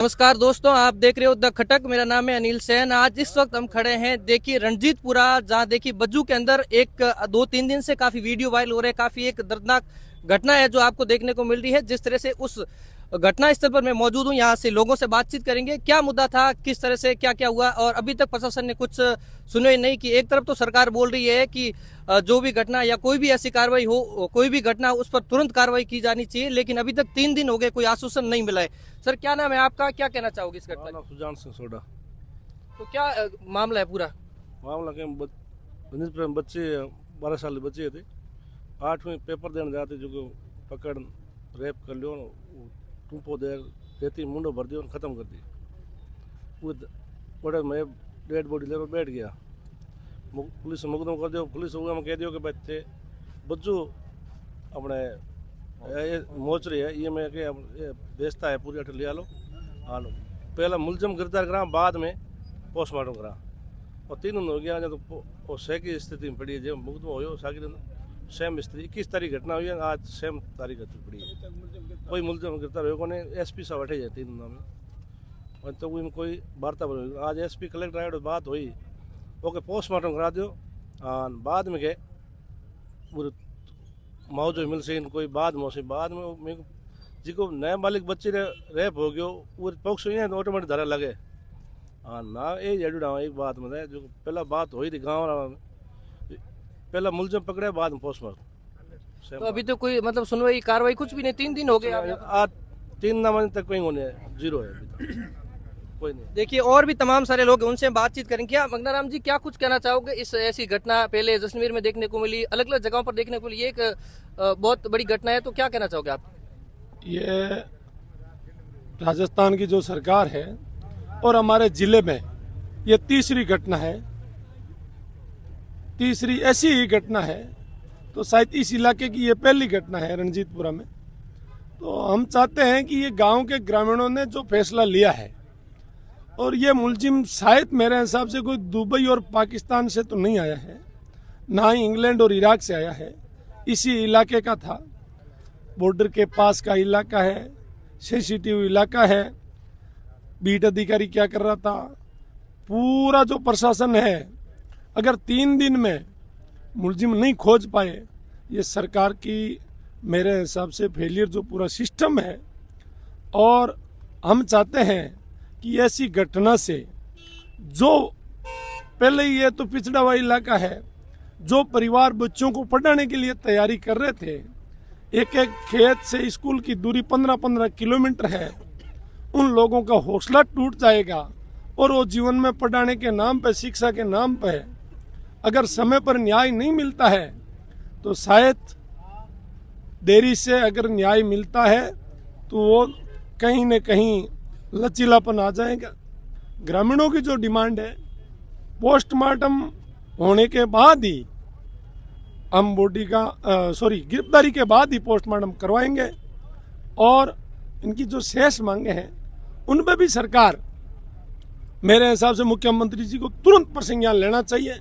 नमस्कार दोस्तों, आप देख रहे हो द खटक। मेरा नाम है अनिल सैन। आज इस वक्त हम खड़े हैं देखिए रणजीतपुरा, जहां देखिए बज्जू के अंदर एक 2-3 दिन से काफी वीडियो वायरल हो रहे हैं। काफी एक दर्दनाक घटना है जो आपको देखने को मिल रही है। जिस तरह से उस घटना स्थल पर मैं मौजूद हूं, यहाँ से लोगों से बातचीत करेंगे। क्या मुद्दा था, किस तरह से क्या क्या हुआ, और अभी तक प्रशासन ने कुछ सुने नहीं। कि एक तरफ तो सरकार बोल रही है कि जो भी घटना या कोई भी ऐसी कार्रवाई हो, कोई भी घटना, उस पर तुरंत कार्रवाई की जानी चाहिए, लेकिन अभी तक 3 दिन हो गए, कोई आश्वासन नहीं मिला है। सर, क्या नाम है आपका, क्या कहना चाहोगे इस घटना नाम सुजान सिंह सोडा। तो क्या मामला है पूरा? मामला के बच्चे 12 साल के बच्चे थे, 8वीं पेपर देने जाते जो कि पकड़ रेप कर लियो, टूपो दे रेती मुंडो भर दियो, खत्म कर दी। बड़े मैं डेड बॉडी लेकर बैठ गया। पुलिस मुकदमा कर दियो। पुलिस में कह दियो कि भाई थे बच्चू अपने मोचरी है, ये मैं के बेचता है, पूरी अट लिया लो। हाँ, पहला मुलजम गिरफ्तार करा, बाद में पोस्टमार्टम करा, और 3 दिन हो गया। तो सह की स्थिति में पड़ी है। जब मुकदमा हो साकी सेम स्थिति 21 तारीख घटना हुई है, आज सेम तारीख पड़ी है। कोई मुलजम गिरफ्तार हो को SP साहब बैठे जाए 3 दिनों में, और तो कोई वार्ता पर आज SP कलेक्टर आए, बात हुई, ओके पोस्टमार्टम करा दो। बाद में के मौजूद मिल से कोई बाद में जिको नए मालिक बच्चे रेप हो गयो, वो पक्ष ऑटोमेटिक धरा लगे। हाँ ना, ये जरूर एक बात में जो पहला बात हुई थी गाँव, पहला मुलजम पकड़े, बाद में पोस्टमार्टम। तो अभी तो कोई मतलब सुनवाई कार्रवाई कुछ भी नहीं, 3 दिन हो गए। आज 3 दिन तक कोई होने जीरो है, अभी तक कोई नहीं। देखिए और भी तमाम सारे लोग हैं, उनसे हम बातचीत करेंगे। क्या मंगनाराम जी, क्या कुछ कहना चाहोगे? इस ऐसी घटना पहले जैसलमेर में देखने को मिली, अलग अलग जगहों पर देखने को मिली, एक बहुत बड़ी घटना है, तो क्या कहना चाहोगे आप? ये राजस्थान की जो सरकार है और हमारे जिले में ये तीसरी घटना है, तीसरी ऐसी ही घटना है। तो शायद इस इलाके की ये पहली घटना है रणजीतपुरा में। तो हम चाहते हैं कि ये गांव के ग्रामीणों ने जो फैसला लिया है, और ये मुलजिम शायद मेरे हिसाब से कोई दुबई और पाकिस्तान से तो नहीं आया है, ना ही इंग्लैंड और इराक से आया है, इसी इलाके का था। बॉर्डर के पास का इलाका है, सेंसिटिव इलाका है। बीट अधिकारी क्या कर रहा था, पूरा जो प्रशासन है, अगर 3 दिन में मुलजिम नहीं खोज पाए, ये सरकार की मेरे हिसाब से फेलियर जो पूरा सिस्टम है। और हम चाहते हैं कि ऐसी घटना से जो पहले ही ये तो पिछड़ा हुआ इलाका है, जो परिवार बच्चों को पढ़ाने के लिए तैयारी कर रहे थे, एक एक खेत से स्कूल की दूरी 15-15 किलोमीटर है, उन लोगों का हौसला टूट जाएगा। और वो जीवन में पढ़ाने के नाम पे, शिक्षा के नाम पे अगर समय पर न्याय नहीं मिलता है, तो शायद देरी से अगर न्याय मिलता है तो वो कहीं न कहीं लचीलापन आ जाएगा। ग्रामीणों की जो डिमांड है, पोस्टमार्टम होने के बाद ही हम बॉडी का गिरफ्तारी के बाद ही पोस्टमार्टम करवाएंगे। और इनकी जो शेष मांगे हैं, उन पर भी सरकार मेरे हिसाब से मुख्यमंत्री जी को तुरंत प्रसंज्ञान लेना चाहिए।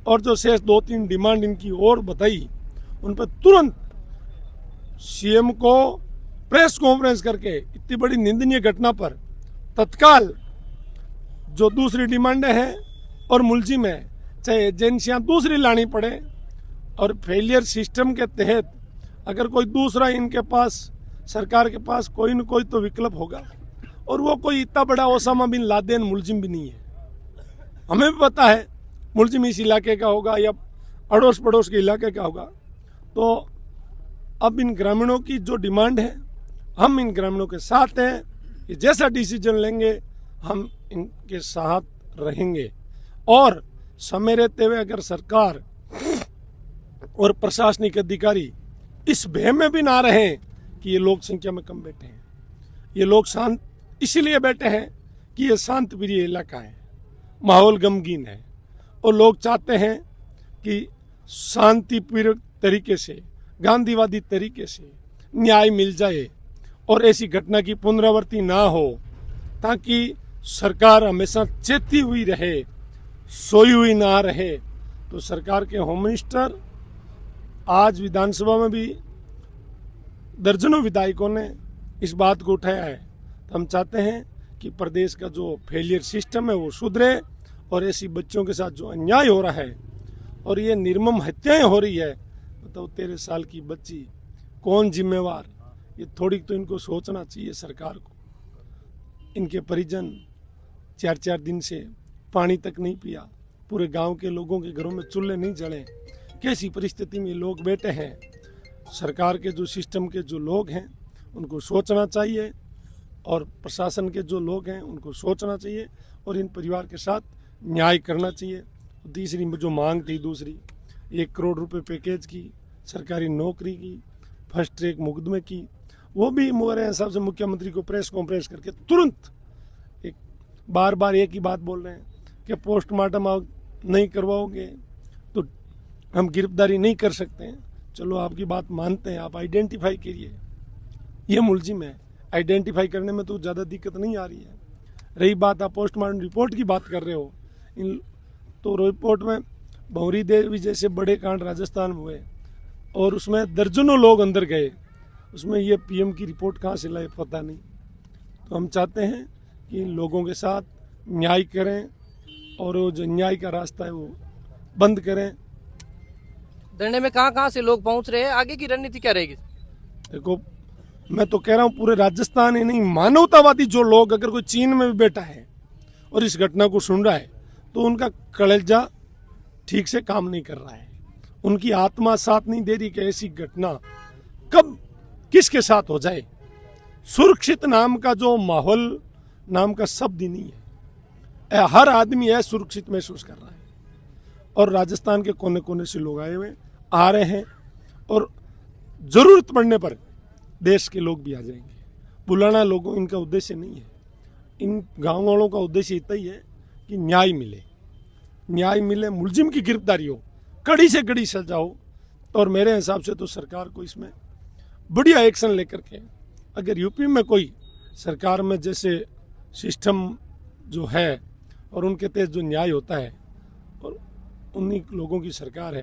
और जो शेष 2-3 डिमांड इनकी और बताई, उन पर तुरंत CM को प्रेस कॉन्फ्रेंस करके इतनी बड़ी निंदनीय घटना पर तत्काल जो दूसरी डिमांडें हैं और मुलजिम है, चाहे एजेंसियां दूसरी लानी पड़े, और फेलियर सिस्टम के तहत अगर कोई दूसरा इनके पास, सरकार के पास कोई न कोई तो विकल्प होगा। और वो कोई इतना बड़ा ओसामा बिन लादेन मुलजिम भी नहीं है। हमें भी पता है मुलजिम इस इलाके का होगा या अड़ोस पड़ोस के इलाके का होगा। तो अब इन ग्रामीणों की जो डिमांड है, हम इन ग्रामीणों के साथ हैं। ये जैसा डिसीजन लेंगे हम इनके साथ रहेंगे। और समय रहते हुए अगर सरकार और प्रशासनिक अधिकारी इस भय में भी ना रहे कि ये लोग संख्या में कम बैठे हैं, ये लोग शांत इसीलिए बैठे हैं कि ये शांत प्रिय इलाका है, माहौल गमगीन है, और लोग चाहते हैं कि शांतिपूर्वक तरीके से, गांधीवादी तरीके से न्याय मिल जाए और ऐसी घटना की पुनरावृत्ति ना हो, ताकि सरकार हमेशा चेती हुई रहे, सोई हुई ना रहे। तो सरकार के होम मिनिस्टर आज विधानसभा में भी दर्जनों विधायकों ने इस बात को उठाया है। तो हम चाहते हैं कि प्रदेश का जो फेलियर सिस्टम है वो सुधरे और ऐसी बच्चों के साथ जो अन्याय हो रहा है और ये निर्मम हत्याएं हो रही है, बताओ 13 साल की बच्ची, कौन जिम्मेवार? ये थोड़ी तो इनको सोचना चाहिए सरकार को। इनके परिजन 4-4 दिन से पानी तक नहीं पिया, पूरे गांव के लोगों के घरों में चूल्हे नहीं जले, कैसी परिस्थिति में लोग बैठे हैं। सरकार के जो सिस्टम के जो लोग हैं उनको सोचना चाहिए और प्रशासन के जो लोग हैं उनको सोचना चाहिए और इन परिवार के साथ न्याय करना चाहिए। तीसरी जो मांग थी दूसरी, 1 करोड़ रुपए पैकेज की, सरकारी नौकरी की, फर्स्ट ट्रैक मुकदमे की, वो भी मेरे हिसाब से मुख्यमंत्री को प्रेस कॉन्फ्रेंस करके तुरंत बार बार एक ही बात बोल रहे हैं कि पोस्टमार्टम आप नहीं करवाओगे तो हम गिरफ्तारी नहीं कर सकते हैं। चलो आपकी बात मानते हैं, आप आइडेंटिफाई करिए, ये मुलजिम है, आइडेंटिफाई करने में तो ज़्यादा दिक्कत नहीं आ रही है। रही बात आप पोस्टमार्टम रिपोर्ट की बात कर रहे हो, इन तो रिपोर्ट में भंवरी देवी जैसे बड़े कांड राजस्थान में हुए और उसमें दर्जनों लोग अंदर गए, उसमें ये पीएम की रिपोर्ट कहाँ से लाए पता नहीं। तो हम चाहते हैं कि लोगों के साथ न्याय करें और वो जो न्याय का रास्ता है वो बंद करें। धरने में कहाँ से लोग पहुंच रहे हैं, आगे की रणनीति क्या रहेगी? देखो, मैं तो कह रहा हूँ पूरे राजस्थान ही नहीं, मानवतावादी जो लोग, अगर कोई चीन में भी बैठा है और इस घटना को सुन रहा है तो उनका कलेजा ठीक से काम नहीं कर रहा है, उनकी आत्मा साथ नहीं दे रही कि ऐसी घटना कब किसके साथ हो जाए। सुरक्षित नाम का जो माहौल नाम का शब्द ही नहीं है, हर आदमी असुरक्षित महसूस कर रहा है और राजस्थान के कोने कोने से लोग आए हुए आ रहे हैं और जरूरत पड़ने पर देश के लोग भी आ जाएंगे। बुलाना लोगों इनका उद्देश्य नहीं है, इन गाँव वालों का उद्देश्य इतना ही है कि न्याय मिले, न्याय मिले, मुलजिम की गिरफ्तारी हो, कड़ी से कड़ी सजा हो। और मेरे हिसाब से तो सरकार को इसमें बढ़िया एक्शन लेकर के, अगर यूपी में कोई सरकार में जैसे सिस्टम जो है और उनके तहत जो न्याय होता है और उन्हीं लोगों की सरकार है,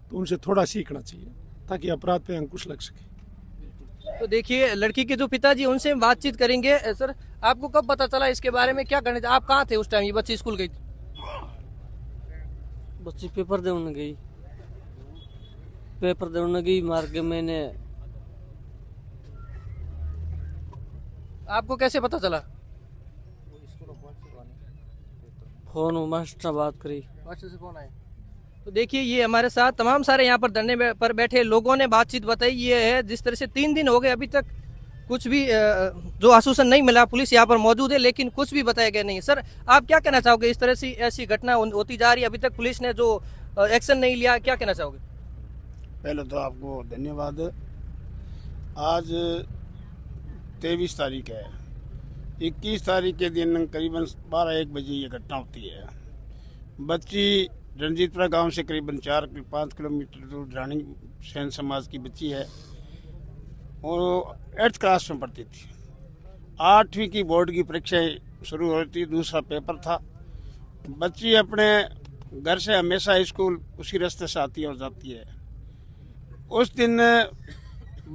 तो उनसे थोड़ा सीखना चाहिए ताकि अपराध पे अंकुश लग सके। तो देखिए, लड़की के जो पिताजी उनसे हम बातचीत करेंगे। सर, आपको कब पता चला इसके बारे में, क्या करने थे आप, कहाँ थे उस टाइम? ये बच्ची स्कूल गई थी? बच्ची पेपर देने गई, पेपर देने गई, मार के मैंने। आपको कैसे पता चला? फोन मास्टर बात करी, मास्टर से फोन आया। तो देखिए, ये हमारे साथ तमाम सारे यहाँ पर धरने पर बैठे लोगों ने बातचीत बताई। ये है जिस तरह से 3 दिन हो गए, अभी तक कुछ भी जो आश्वासन नहीं मिला। पुलिस यहाँ पर मौजूद है लेकिन कुछ भी बताया गया नहीं। सर, आप क्या कहना चाहोगे? इस तरह से ऐसी घटना होती जा रही है, अभी तक पुलिस ने जो एक्शन नहीं लिया, क्या कहना चाहोगे? पहले तो आपको धन्यवाद। आज 23 तारीख है, 21 तारीख के दिन करीबन 12-1 बजे ये घटना होती है। बच्ची रणजीतपुरा गांव से करीबन 4-5 किलोमीटर दूर रानी सैन समाज की बच्ची है। वो 8th क्लास में पढ़ती थी। 8वीं की बोर्ड की परीक्षाएं शुरू हो रही थी, दूसरा पेपर था। बच्ची अपने घर से हमेशा स्कूल उसी रास्ते से आती है और जाती है। उस दिन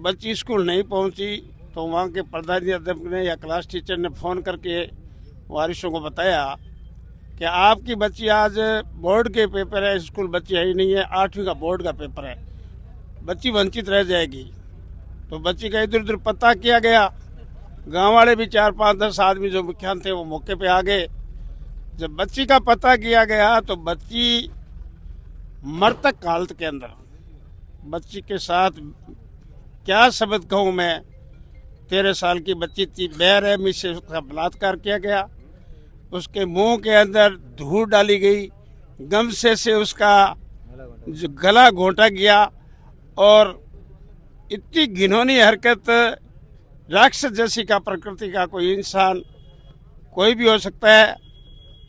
बच्ची स्कूल नहीं पहुंची तो वहाँ के प्रधानाध्यापक ने या क्लास टीचर ने फ़ोन करके वारिसों को बताया कि आपकी बच्ची आज बोर्ड के पेपर है, स्कूल बच्ची है ही नहीं है, 8वीं का बोर्ड का पेपर है, बच्ची वंचित रह जाएगी। तो बच्ची का इधर उधर पता किया गया। गांव वाले भी 4-5-10 आदमी जो मुखियान थे वो मौके पे आ गए। जब बच्ची का पता किया गया तो बच्ची मृतक हालत के अंदर, बच्ची के साथ क्या शब्द कहूँ मैं, 13 साल की बच्ची थी, बेरहमी से उसका बलात्कार किया गया। उसके मुंह के अंदर धूल डाली गई, गमछे से उसका जो गला घोंटा गया और इतनी घिनौनी हरकत, राक्षस जैसी का प्रकृति का कोई इंसान कोई भी हो सकता है।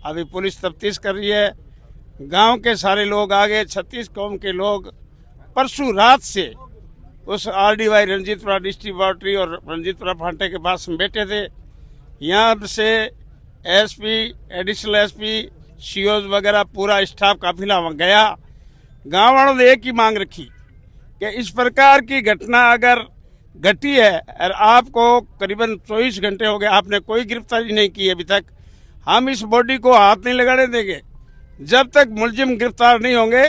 अभी पुलिस तफ्तीश कर रही है। गांव के सारे लोग आ गए, 36 कौम के लोग परसों रात से उस RDY रणजीतपुरा डिस्ट्रीब्यूटरी और रणजीतपुरा फांटे के पास में बैठे थे। यहाँ से SP, एडिशनल SP, COs वगैरह पूरा स्टाफ काफिला वहाँ गया। गाँव वालों ने एक ही मांग रखी कि इस प्रकार की घटना अगर घटी है और आपको करीबन 24 घंटे हो गए, आपने कोई गिरफ्तारी नहीं की अभी तक। हम इस बॉडी को हाथ नहीं लगाने देंगे जब तक मुलजिम गिरफ्तार नहीं होंगे,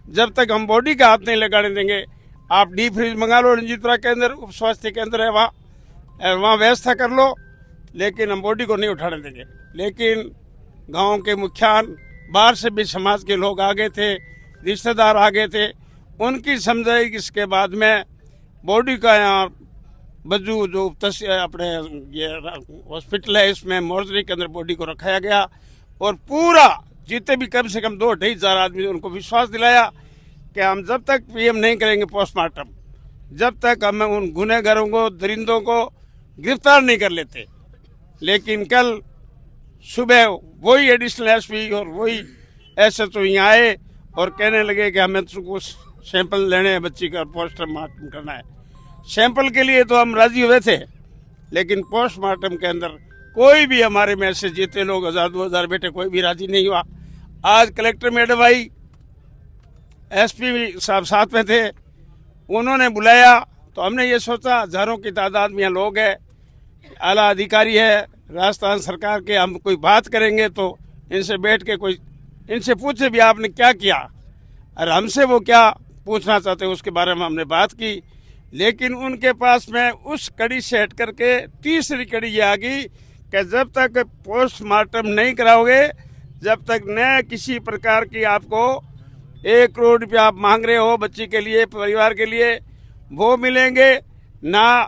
जब तक हम बॉडी का हाथ नहीं लगाने देंगे। आप डीप फ्रीज मंगा लो, रंजीतपुरा के अंदर उप स्वास्थ्य केंद्र है, वहाँ व्यवस्था कर लो, लेकिन हम बॉडी को नहीं उठाने देंगे। लेकिन गांव के मुखियान, बाहर से भी समाज के लोग आ गए थे, रिश्तेदार आ गए थे, उनकी समझाइश के बाद में बॉडी का यहाँ बज्जू जो अपने ये हॉस्पिटल है, इसमें मोर्चरी के अंदर बॉडी को रखाया गया और पूरा जितने भी कम से कम 2-2.5 आदमी, उनको विश्वास दिलाया कि हम जब तक पीएम नहीं करेंगे पोस्टमार्टम, जब तक हम उन गुनहगारों को, दरिंदों को गिरफ्तार नहीं कर लेते। लेकिन कल सुबह वही एडिशनल एसपी और वही एसएचओ यहाँ आए और कहने लगे कि हमें तो सैंपल लेने हैं, बच्ची का पोस्टमार्टम करना है। सैंपल के लिए तो हम राजी हुए थे, लेकिन पोस्टमार्टम के अंदर कोई भी हमारे में से जीते लोग 1000-2000 बेटे कोई भी राजी नहीं हुआ। आज कलेक्टर मैडम आई, एसपी साहब साथ में थे, उन्होंने बुलाया तो हमने ये सोचा हजारों की तादाद में लोग हैं, आला अधिकारी है राजस्थान सरकार के, हम कोई बात करेंगे तो इनसे बैठ के कोई इनसे पूछे भी आपने क्या किया और हमसे वो क्या पूछना चाहते हैं उसके बारे में हमने बात की। लेकिन उनके पास में उस कड़ी से हट करके तीसरी कड़ी ये आ गई कि जब तक पोस्टमार्टम नहीं कराओगे, जब तक न किसी प्रकार की आपको 1 करोड़ रुपया आप मांग रहे हो बच्ची के लिए, परिवार के लिए, वो मिलेंगे ना।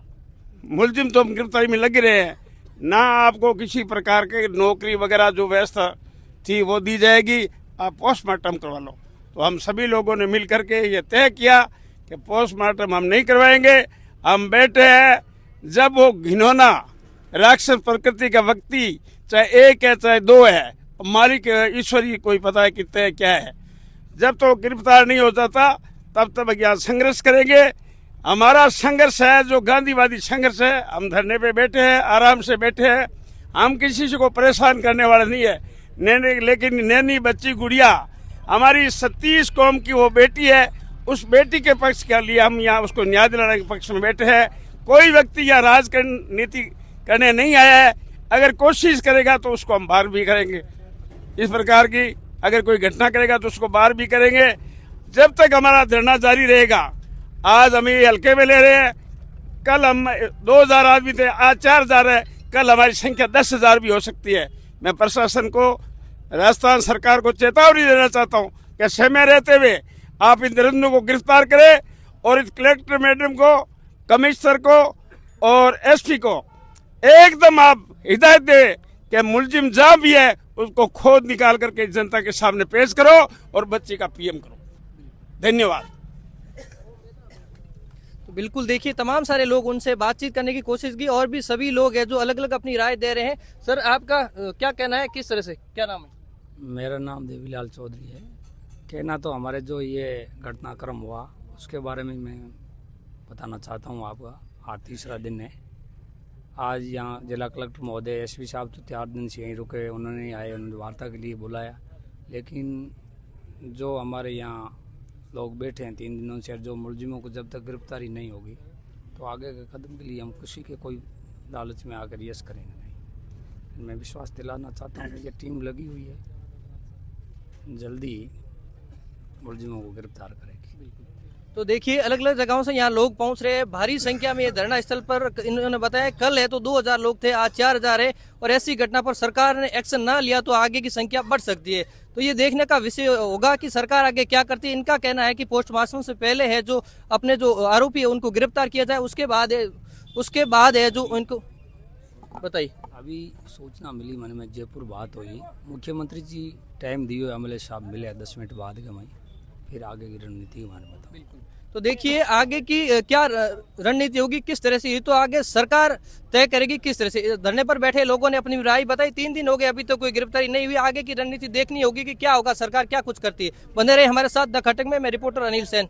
मुलजिम तो गिरफ्तारी में लग रहे हैं, ना आपको किसी प्रकार के नौकरी वगैरह जो व्यवस्था थी वो दी जाएगी, आप पोस्टमार्टम करवा लो। तो हम सभी लोगों ने मिल करके ये तय किया कि पोस्टमार्टम हम नहीं करवाएंगे। हम बैठे हैं, जब वो घिनौना राक्षस प्रकृति का व्यक्ति, चाहे 1 है चाहे 2 है, मालिक ईश्वरी कोई पता है कितने है क्या है, जब तो गिरफ्तार नहीं हो जाता तब तक यहाँ संघर्ष करेंगे। हमारा संघर्ष है जो गांधीवादी संघर्ष है। हम धरने पे बैठे हैं, आराम से बैठे हैं, हम किसी से को परेशान करने वाले नहीं है। लेकिन नैनी बच्ची गुड़िया हमारी 37 कौम की वो बेटी है, उस बेटी के पक्ष के लिए हम यहाँ उसको न्याय दिलाने के पक्ष में बैठे हैं। कोई व्यक्ति यहाँ राजनीति करने नहीं आया है, अगर कोशिश करेगा तो उसको हम बाहर भी करेंगे। इस प्रकार की अगर कोई घटना करेगा तो उसको बाहर भी करेंगे। जब तक हमारा धरना जारी रहेगा, आज हम ये हल्के में ले रहे हैं, कल हम 2000 आदमी थे, आज 4000 है, कल हमारी संख्या 10,000 भी हो सकती है। मैं प्रशासन को, राजस्थान सरकार को चेतावनी देना चाहता हूँ कि समय रहते हुए आप इन दरिंदों को गिरफ्तार करें और इस कलेक्टर मैडम को, कमिश्नर को और एसपी को एकदम आप हिदायत दें कि मुलजिम जहाँ भी है उसको खोद निकाल करके जनता के सामने पेश करो और बच्ची का पीएम करो। धन्यवाद। तो बिल्कुल देखिए, तमाम सारे लोग उनसे बातचीत करने की कोशिश की और भी सभी लोग हैं जो अलग अलग अपनी राय दे रहे हैं। सर, आपका क्या कहना है, किस तरह से, क्या नाम है? मेरा नाम देवीलाल चौधरी है। कहना तो हमारे जो ये घटनाक्रम हुआ उसके बारे में मैं बताना चाहता हूँ आपका। आज 3रा दिन है। आज यहाँ जिला कलेक्टर महोदय, एसपी साहब तो 4 दिन से यहीं रुके, उन्होंने आए, उन्होंने वार्ता के लिए बुलाया। लेकिन जो हमारे यहाँ लोग बैठे हैं 3 दिनों से, जो मुलजिमों को जब तक गिरफ्तारी नहीं होगी तो आगे के कदम के लिए हम किसी के कोई लालच में आकर यस करेंगे नहीं। मैं विश्वास दिलाना चाहता हूँ कि ये टीम लगी हुई है, जल्दी मुलजिमों को गिरफ्तार करेगी। तो देखिए, अलग अलग जगहों से यहाँ लोग पहुंच रहे हैं, भारी संख्या में ये धरना स्थल पर। इन्होंने बताया कल है तो 2000 लोग थे, आज 4000 है, और ऐसी घटना पर सरकार ने एक्शन ना लिया तो आगे की संख्या बढ़ सकती है। तो ये देखने का विषय होगा कि सरकार आगे क्या करती है। इनका कहना है कि पोस्टमार्टम से पहले है जो अपने जो आरोपी है उनको गिरफ्तार किया जाए, उसके बाद है जो इनको बताइए। अभी सूचना मिली मन में, जयपुर बात हुई, मुख्यमंत्री जी टाइम दिए, एमएलए साहब मिले 10 मिनट बाद के, फिर आगे की रणनीति हमारे बताओ। तो देखिए, आगे की क्या रणनीति होगी, किस तरह से, ये तो आगे सरकार तय करेगी किस तरह से। धरने पर बैठे लोगों ने अपनी राय बताई, 3 दिन हो गए, अभी तो कोई गिरफ्तारी नहीं हुई। आगे की रणनीति देखनी होगी कि क्या होगा, सरकार क्या कुछ करती है। बने रहे हमारे साथ द खटक में। मैं रिपोर्टर अनिल सेन।